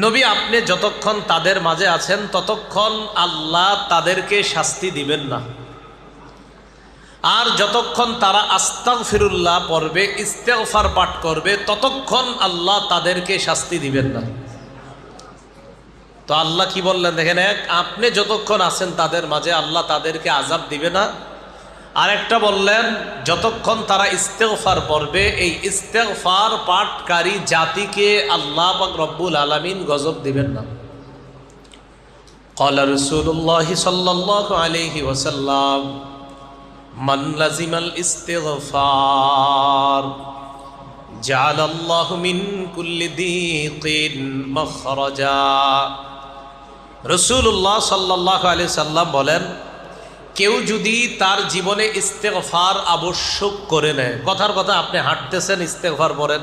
নবী, আপনি যতক্ষণ তাদের মাঝে আছেন ততক্ষণ আল্লাহ তাদেরকে শাস্তি দিবেন না, আর যতক্ষণ তারা আস্তাগফিরুল্লাহ পড়বে, ইস্তেগফার পাঠ করবে, ততক্ষণ আল্লাহ তাদেরকে শাস্তি দিবেন না। তো আল্লাহ কি বললেন দেখেন, এক, আপনি যতক্ষণ আছেন তাদের মাঝে আল্লাহ তাদেরকে আযাব দিবে না। আরেকটা বললেন, যতক্ষণ তারা ইস্তেগফার পড়বে, এই ইস্তেগফার পাঠকারী জাতিকে আল্লাহ পাক রব্বুল আলামিন গজব দিবেন না। ক্বালা রাসূলুল্লাহ সাল্লাল্লাহু আলাইহি ওয়াসাল্লাম, মান লাজিমাল ইস্তিগফার জাআলাল্লাহু মিন কুল্লি দীকিন মাখরাজা। রাসূলুল্লাহ সাল্লাল্লাহু আলাইহি সাল্লাম বলেন, কেউ যদি তার জীবনে ইস্তেগফার আবশ্যক করে নেয়, কথার কথা আপনি হাঁটতেছেন, ইস্তেগফার পড়েন।